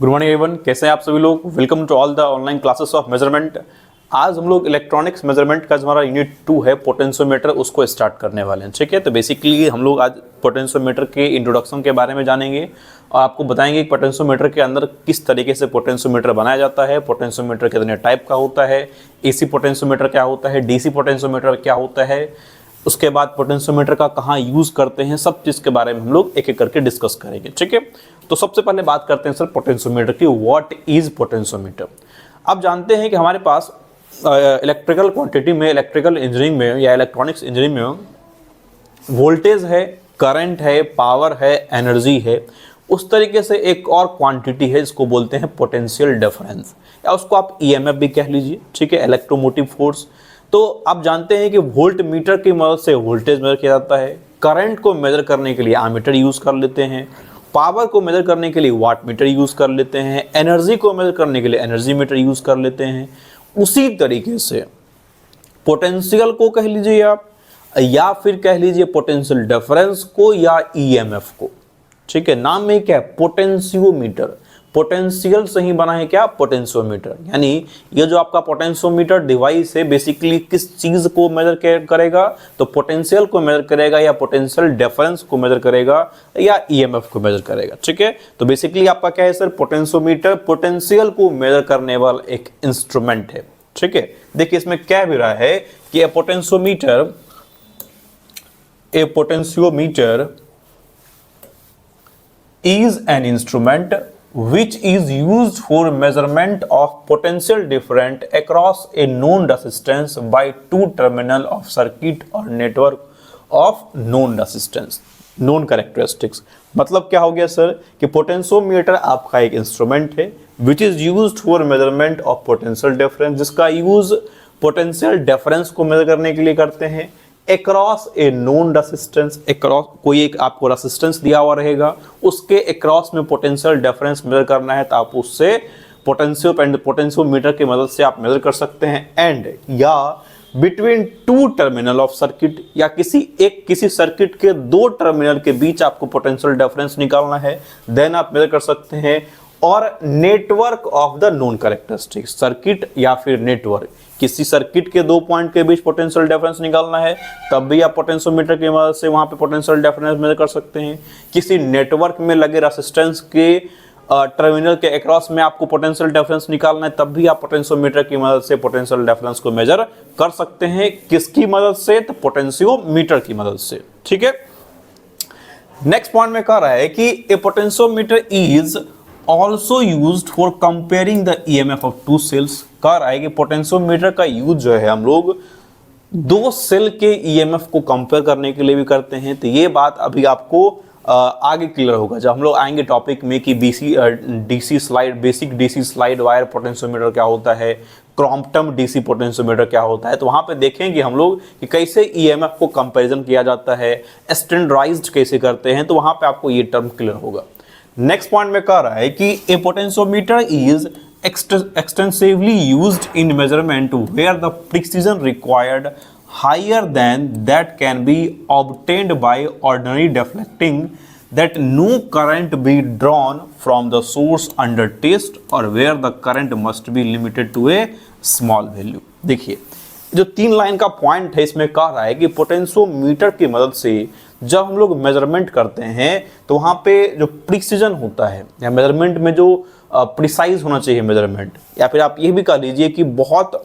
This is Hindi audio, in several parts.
गुड मॉर्निंग एवरीवन, कैसे हैं आप सभी लोग। Welcome to all the online classes of measurement. आज हम लोग इलेक्ट्रॉनिक्स मेजरमेंट का जो हमारा यूनिट 2 है पोटेंशियोमीटर, उसको स्टार्ट करने वाले हैं। ठीक है, तो बेसिकली हम लोग आज पोटेंशियोमीटर के इंट्रोडक्शन के बारे में जानेंगे और आपको बताएंगे कि पोटेंशियोमीटर के अंदर किस तरीके से पोटेंशियोमीटर बनाया जाता है, पोटेंशियोमीटर कितने टाइप का होता है, एसी पोटेंशियोमीटर क्या होता है, डीसी पोटेंशियोमीटर क्या होता है, उसके बाद पोटेंशियोमीटर का कहाँ यूज करते हैं, सब चीज़ के बारे में हम लोग एक एक करके डिस्कस करेंगे। ठीक है, तो सबसे पहले बात करते हैं सर पोटेंशियोमीटर की। What is potentiometer. आप जानते हैं कि हमारे पास इलेक्ट्रिकल क्वांटिटी में, इलेक्ट्रिकल इंजीनियरिंग में या इलेक्ट्रॉनिक्स इंजीनियरिंग में वोल्टेज है, करंट है, पावर है, एनर्जी है। उस तरीके से एक और क्वांटिटी है जिसको बोलते हैं पोटेंशियल डिफरेंस, या उसको आप ईएमएफ भी कह लीजिए। ठीक है, इलेक्ट्रोमोटिव फोर्स। तो आप जानते हैं कि वोल्ट मीटर की मदद से वोल्टेज मेजर किया जाता है, करंट को मेजर करने के लिए एमीटर यूज कर लेते हैं, पावर को मेजर करने के लिए वाट मीटर यूज कर लेते हैं, एनर्जी को मेजर करने के लिए एनर्जी मीटर यूज कर लेते हैं। उसी तरीके से पोटेंशियल को कह लीजिए आप, या फिर कह लीजिए पोटेंशियल डिफरेंस को या ईएमएफ को। ठीक है, नाम में क्या है, पोटेंशियोमीटर। पोटेंशियल से ही बना है क्या, पोटेंशियोमीटर। यानी ये जो आपका पोटेंशियोमीटर डिवाइस है बेसिकली किस चीज को मेजर करेगा, तो पोटेंशियल को मेजर करेगा, या पोटेंशियल डिफरेंस को मेजर करेगा, या ईएमएफ को मेजर करेगा। ठीक है, तो बेसिकली आपका क्या है सर, पोटेंशियोमीटर पोटेंशियल को मेजर करने वाला एक इंस्ट्रूमेंट है। ठीक है, देखिए इसमें क्या भी रहा है कि a potentiometer is an instrument which is used for measurement of potential difference across a known resistance by two terminal of circuit or network of known resistance, known characteristics। मतलब क्या हो गया सर कि पोटेंशियोमीटर आपका एक इंस्ट्रूमेंट है which is used for measurement of potential difference, जिसका यूज पोटेंशियल डिफरेंस को मेजर करने के लिए करते हैं अक्रॉस ए नोन रेसिस्टेंस। अक्रॉस कोई एक आपको रेसिस्टेंस दिया हुआ रहेगा, उसके अक्रॉस में पोटेंशियल डिफरेंस मेजर करना है, तो आप उससे पोटेंशियोमीटर की मदद से आप मेजर कर सकते हैं। एंड या between two terminal of circuit, या किसी सर्किट के दो टर्मिनल के बीच आपको पोटेंशियल डिफरेंस निकालना है, देन आप मेजर कर सकते हैं। और network of the known characteristic, circuit या फिर नेटवर्क, किसी सर्किट के दो पॉइंट के बीच पोटेंशियल डिफरेंस निकालना है, तब भी आप पोटेंशियोमीटर की मदद से वहां पे पोटेंशियल डिफरेंस मेजर कर सकते हैं। किसी नेटवर्क में लगे रेजिस्टेंस के टर्मिनल के अक्रॉस में आपको पोटेंशियल डिफरेंस निकालना है, तब भी आप पोटेंशियोमीटर की मदद से पोटेंशियल डिफरेंस को मेजर कर सकते हैं। किसकी मदद से, तो पोटेंशियोमीटर की मदद से। ठीक है, नेक्स्ट पॉइंट में कह रहा है कि a potentiometer is also used for comparing the EMF of two cells. कह रहा है कि पोटेंशियोमीटर का यूज जो है हम लोग दो सेल के ईएमएफ को कंपेयर करने के लिए भी करते हैं। तो ये बात अभी आपको आगे क्लियर होगा जब हम लोग आएंगे टॉपिक में कि basic DC slide wire potentiometer क्या होता है, क्रॉम्पटन डीसी पोटेंशियोमीटर क्या होता है। तो वहां पे देखेंगे हम लोग कि कैसे ईएमएफ को कंपैरिजन किया जाता है, स्टैंडर्डाइज्ड कैसे करते हैं, तो वहां पे आपको ये टर्म क्लियर होगा। नेक्स्ट पॉइंट में कह रहा है कि a potentiometer is extensively used in measurement where the precision required higher than that can be obtained by ordinary deflecting, that no current be drawn from the source under test, or where the current must be limited to a small value। देखिए जो 3 लाइन का पॉइंट है इसमें कह रहा है कि पोटेंशियोमीटर की मदद से जब हम लोग मेजरमेंट करते हैं तो वहाँ पे जो प्रिसीजन होता है, या मेजरमेंट में जो प्रिसाइज होना चाहिए मेजरमेंट, या फिर आप ये भी कह लीजिए कि बहुत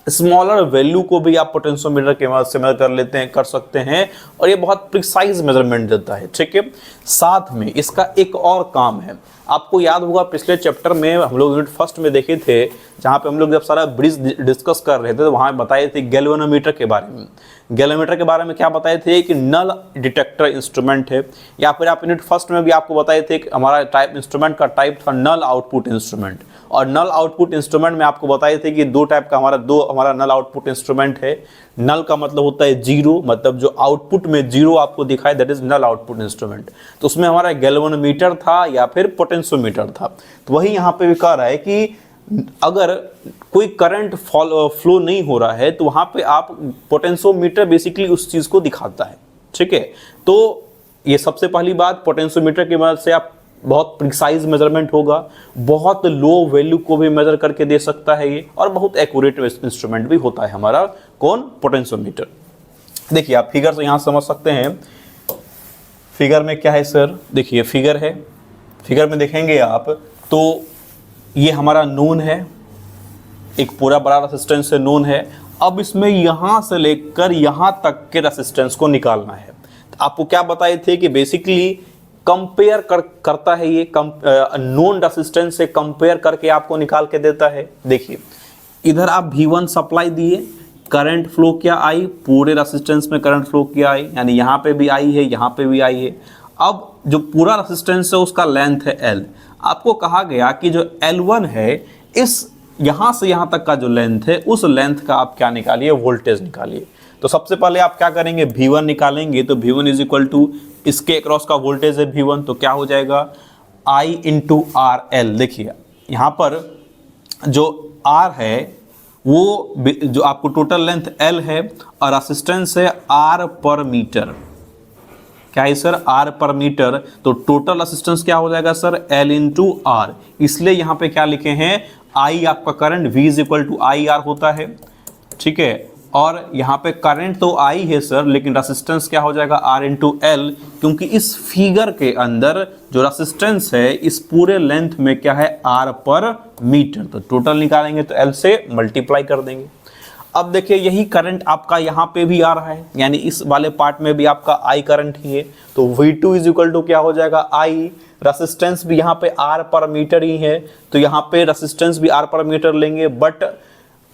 स्मॉलर वैल्यू को भी आप पोटेंशियोमीटर की मदद से मेजर कर सकते हैं, और ये बहुत प्रिसाइज मेजरमेंट देता है। ठीक है, साथ में इसका एक और काम है, आपको याद होगा पिछले चैप्टर में हम लोग यूनिट फर्स्ट में देखे थे, जहाँ पे हम लोग जब सारा ब्रिज डिस्कस कर रहे थे तो वहाँ बताए थे गैल्वेनोमीटर के बारे में। गैल्वेनोमीटर के बारे में क्या बताए थे कि नल डिटेक्टर इंस्ट्रूमेंट है, या फिर आप यूनिट फर्स्ट में भी आपको बताए थे कि हमारा इंस्ट्रूमेंट का टाइप था नल आउटपुट इंस्ट्रूमेंट। और नल आउटपुट इंस्ट्रूमेंट में आपको बताए थे कि दो टाइप का हमारा नल आउटपुट इंस्ट्रूमेंट है। नल का मतलब होता है जीरो, मतलब जो आउटपुट में जीरो आपको दिखाए, that is null output instrument. तो उसमें हमारा गैल्वेनोमीटर था या फिर पोटेंशियोमीटर था। तो वही यहाँ पे भी कह रहा है कि अगर कोई करंट फ्लो नहीं हो रहा है तो वहां पे आप पोटेंशियोमीटर बेसिकली उस चीज को दिखाता है। ठीक है, तो ये सबसे पहली बात, पोटेंशियोमीटर की मदद से आप बहुत प्रिसाइज मेजरमेंट होगा, बहुत लो वैल्यू को भी मेजर करके दे सकता है ये, और बहुत एक्यूरेट इंस्ट्रूमेंट भी होता है हमारा कौन, पोटेंशियोमीटर। देखिए आप फिगर से यहाँ समझ सकते हैं, फिगर में क्या है सर, देखिए फिगर है, फिगर में देखेंगे आप तो ये हमारा नोन है, एक पूरा बड़ा रेसिस्टेंस है, नोन है। अब इसमें यहाँ से लेकर यहाँ तक के रेसिस्टेंस को निकालना है। तो आपको क्या बताए थे कि बेसिकली कंपेयर करता है ये, नोन रेसिस्टेंस से कंपेयर करके आपको निकाल के देता है। देखिए इधर आप V1 सप्लाई दिए, करंट फ्लो क्या आई, पूरे रेसिस्टेंस में करंट फ्लो क्या आई, यानी यहाँ पे भी आई है, यहाँ पे भी आई है। अब जो पूरा रेसिस्टेंस है उसका लेंथ है L। आपको कहा गया कि जो L1 है, इस यहाँ से यहाँ तक का जो लेंथ है, उस लेंथ का आप क्या निकालिए, वोल्टेज निकालिए। तो सबसे पहले आप क्या करेंगे, V1 निकालेंगे। तो V1 इज इक्वल टू, इसके अक्रॉस का वोल्टेज है V1, तो क्या हो जाएगा, I इंटू RL। देखिए यहाँ पर जो R है वो जो आपको टोटल लेंथ L है और रेसिस्टेंस है R पर मीटर। क्या है सर, R पर मीटर। तो टोटल रेसिस्टेंस क्या हो जाएगा सर, L इंटू R। इसलिए यहाँ पे क्या लिखे हैं, I आपका current V is equal to IR होता है, ठीक है। और यहाँ पे करंट तो I है सर, लेकिन रेसिस्टेंस क्या हो जाएगा, R इंटू L, क्योंकि इस फिगर के अंदर जो रेसिस्टेंस है इस पूरे लेंथ में क्या है, R पर मीटर। तो टोटल निकालेंगे तो L से मल्टीप्लाई कर देंगे। अब देखिए यही करंट आपका यहाँ पे भी आ रहा है, यानी इस वाले पार्ट में भी आपका I करंट ही है। तो V2 इज इक्वल टू क्या हो जाएगा, I, रेसिस्टेंस भी यहाँ पे R पर मीटर ही है, तो यहाँ पे रेसिस्टेंस भी R पर मीटर लेंगे, बट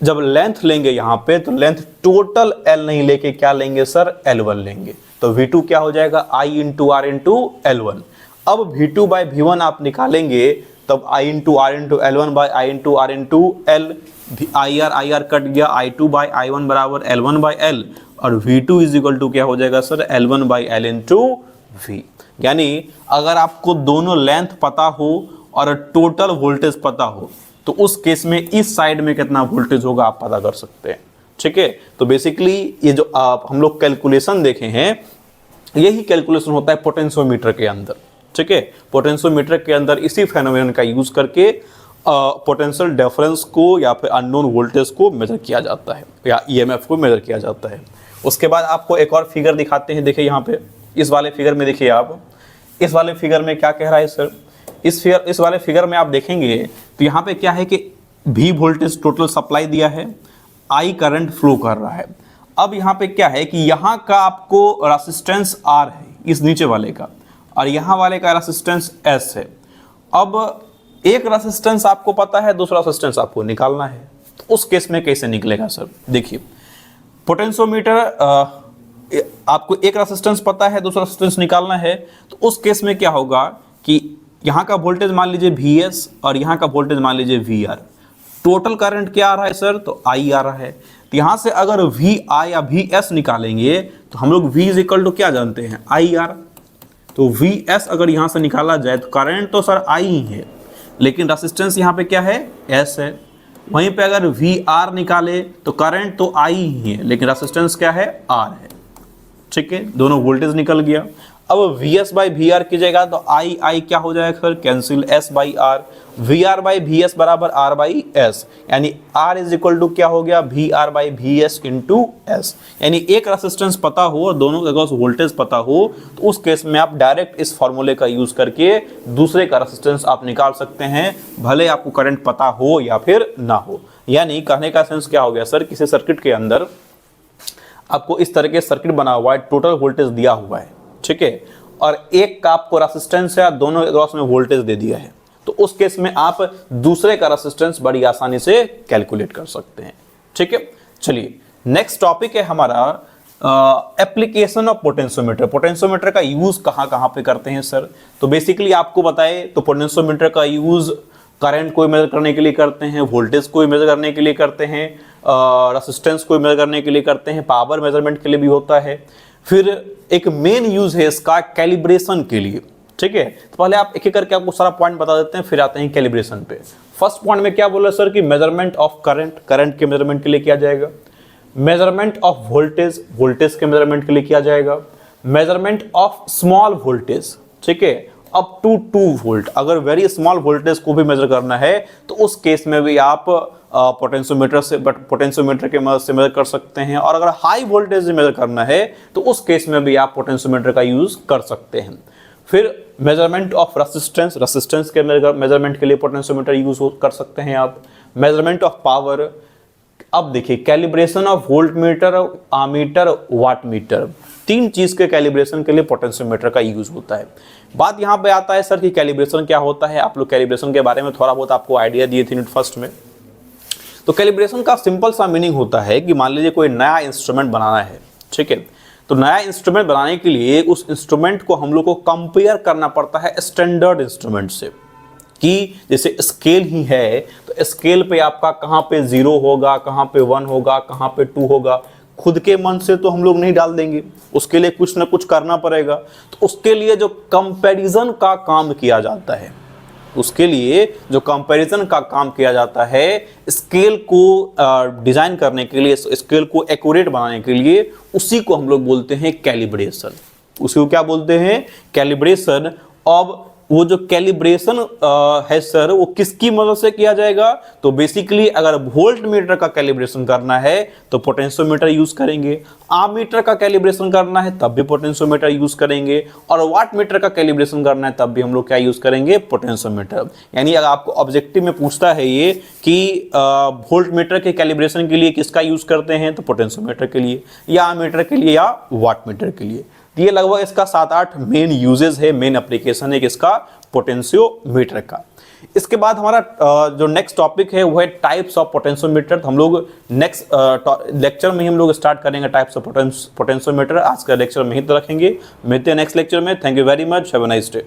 जब लेंथ लेंगे यहाँ पे तो लेंथ टोटल L नहीं लेके क्या लेंगे सर, L1 लेंगे। तो V2 क्या हो जाएगा, I into R into L1। अब V2 बाई V1 आप निकालेंगे, तब I into R into L1 by I into R into L, IR cut गया, I2 बाई I1 बराबर L1 बाई L, और V2 इज इक्वल टू क्या हो जाएगा sir, L1 by L into V। यानी अगर आपको दोनों लेंथ पता हो और टोटल वोल्टेज पता हो, तो उस केस में इस साइड में कितना वोल्टेज होगा आप पता कर सकते हैं, ठीक है। तो बेसिकली ये जो हम लोग कैलकुलेशन देखे हैं, यही कैलकुलेशन होता है पोटेंशियोमीटर के अंदर, ठीक है। पोटेंशियोमीटर के अंदर इसी फेनोमेनन का यूज करके पोटेंशियल डिफरेंस को या फिर अननोन वोल्टेज को मेजर किया जाता है, या EMF को मेजर किया जाता है। उसके बाद आपको एक और फिगर दिखाते हैं। देखिए यहाँ पे इस वाले फिगर में देखिए आप, इस वाले फिगर में क्या कह रहा है सर, इस वाले फिगर में आप देखेंगे तो यहाँ पे क्या है कि V वोल्टेज टोटल सप्लाई दिया है, I करंट फ्लो कर रहा है। अब यहाँ पे क्या है कि यहाँ का आपको रेसिस्टेंस R है, इस नीचे वाले का, और यहाँ वाले का रेसिस्टेंस S है। अब एक रेसिस्टेंस आपको पता है, दूसरा रेसिस्टेंस आपको निकालना है। तो उस केस में कैसे निकलेगा सर, देखिए पोटेंशियोमीटर आपको एक रेसिस्टेंस पता है, दूसरा रेसिस्टेंस निकालना है। तो उस केस में क्या होगा कि यहाँ का वोल्टेज मान लीजिए VS और यहाँ का वोल्टेज मान लीजिए VR। टोटल करंट क्या आ रहा है सर, तो I आ रहा है। तो यहाँ से अगर VI या VS निकालेंगे तो हम लोग V इज इक्वल टू क्या जानते हैं, IR। तो VS अगर यहाँ से निकाला जाए तो करंट तो सर I ही है, लेकिन रेसिस्टेंस यहाँ पे क्या है, S है। वहीं पे अगर VR निकाले तो करंट तो I ही है, लेकिन रेसिस्टेंस क्या है, R है, ठीक है। दोनों वोल्टेज निकल गया। अब VS बाई VR कीजिएगा तो I क्या हो जाएगा sir, cancel, S by R, VR by VS बराबर R बाई S, यानी R इज इक्वल टू क्या हो गया, VR by VS into S। यानी एक रेसिस्टेंस पता हो और दोनों के अक्रॉस वोल्टेज पता हो, तो उस केस में आप डायरेक्ट इस फॉर्मूले का यूज करके दूसरे का रेसिस्टेंस आप निकाल सकते हैं, भले आपको करंट पता हो या फिर ना हो। यानी कहने का सेंस क्या हो गया सर, किसी सर्किट के अंदर आपको इस तरह के सर्किट बना हुआ है, टोटल वोल्टेज दिया हुआ है, ठीक है, और एक का आपको रेसिस्टेंस है, दोनों क्रॉस में वोल्टेज दे दिया है। तो उस केस में आप दूसरे का रेसिस्टेंस बड़ी आसानी से कैलकुलेट कर सकते हैं, ठीक है। चलिए नेक्स्ट टॉपिक है हमारा एप्लीकेशन ऑफ पोटेंशियोमीटर। पोटेंशियोमीटर का यूज कहाँ कहाँ पे करते हैं सर, तो बेसिकली आपको बताए तो पोटेंशियोमीटर का यूज करंट को मेजर करने के लिए करते हैं, वोल्टेज को मेजर करने के लिए करते हैं, रेसिस्टेंस को मेजर करने के लिए करते हैं, पावर मेजरमेंट के लिए भी होता है। फिर एक मेन यूज है इसका कैलिब्रेशन के लिए, ठीक है। तो पहले आप एक एक करके आपको सारा पॉइंट बता देते हैं, फिर आते हैं कैलिब्रेशन पे। फर्स्ट पॉइंट में क्या बोला सर कि मेजरमेंट ऑफ करंट, करंट के मेजरमेंट के लिए किया जाएगा। मेजरमेंट ऑफ वोल्टेज, वोल्टेज के मेजरमेंट के लिए किया जाएगा। मेजरमेंट ऑफ स्मॉल वोल्टेज, ठीक है, अप टू 2 वोल्ट। अगर वेरी स्मॉल वोल्टेज को भी मेजर करना है तो उस केस में भी आप पोटेंशियोमीटर के मदद से मेजर कर सकते हैं। और अगर हाई वोल्टेज मेजर करना है तो उस केस में भी आप पोटेंशियोमीटर का यूज कर सकते हैं। फिर मेजरमेंट ऑफ रेसिस्टेंस, रेसिस्टेंस के मेजरमेंट के लिए पोटेंशियोमीटर यूज कर सकते हैं आप। मेजरमेंट ऑफ पावर, अब देखिए calibration of voltmeter, ammeter, wattmeter, 3 चीज के कैलिब्रेशन के लिए पोटेंशियोमीटर का यूज होता है। बात यहाँ पे आता है सर कि कैलिब्रेशन क्या होता है। आप लोग कैलिब्रेशन के बारे में थोड़ा बहुत आपको आइडिया दिए थे यूनिट फर्स्ट में। तो कैलिब्रेशन का सिंपल सा मीनिंग होता है कि मान लीजिए कोई नया इंस्ट्रूमेंट बनाना है, ठीक है, तो नया इंस्ट्रूमेंट बनाने के लिए उस इंस्ट्रूमेंट को हम लोग को कंपेयर करना पड़ता है स्टैंडर्ड इंस्ट्रूमेंट से। कि जैसे स्केल ही है तो स्केल पे आपका कहाँ पे 0 होगा, कहाँ पे 1 होगा, कहाँ पे 2 होगा, खुद के मन से तो हम लोग नहीं डाल देंगे, उसके लिए कुछ ना कुछ करना पड़ेगा। तो उसके लिए जो कंपैरिजन का काम किया जाता है, उसके लिए जो कंपैरिजन का काम किया जाता है, स्केल को डिजाइन करने के लिए, स्केल को एक्यूरेट बनाने के लिए, उसी को हम लोग बोलते हैं कैलिब्रेशन। उसी को क्या बोलते हैं? कैलिब्रेशन। अब वो जो कैलिब्रेशन है सर, वो किसकी मदद से किया जाएगा? तो बेसिकली अगर वोल्ट मीटर का कैलिब्रेशन करना है तो पोटेंशियोमीटर यूज करेंगे, आमीटर का कैलिब्रेशन करना है तब भी पोटेंशियोमीटर यूज करेंगे, और वाट मीटर का कैलिब्रेशन करना है तब भी हम लोग क्या यूज करेंगे? पोटेंशियोमीटर। यानी अगर आपको ऑब्जेक्टिव में पूछता है ये कि वोल्ट मीटर के कैलिब्रेशन के लिए किसका यूज करते हैं, तो पोटेंशियोमीटर के लिए, या आमीटर के लिए, या वाट मीटर के लिए। ये लगभग इसका 7-8 मेन यूजेस है, मेन एप्लीकेशन है किसका? पोटेंशियोमीटर का। इसके बाद हमारा जो नेक्स्ट टॉपिक है वो है टाइप्स ऑफ पोटेंशियोमीटर। हम लोग नेक्स्ट लेक्चर में ही हम लोग स्टार्ट करेंगे टाइप्स ऑफ पोटेंशियोमीटर। आज का लेक्चर में ही तो रखेंगे। मिलते हैं नेक्स्ट लेक्चर में। Thank you very much, have a nice day.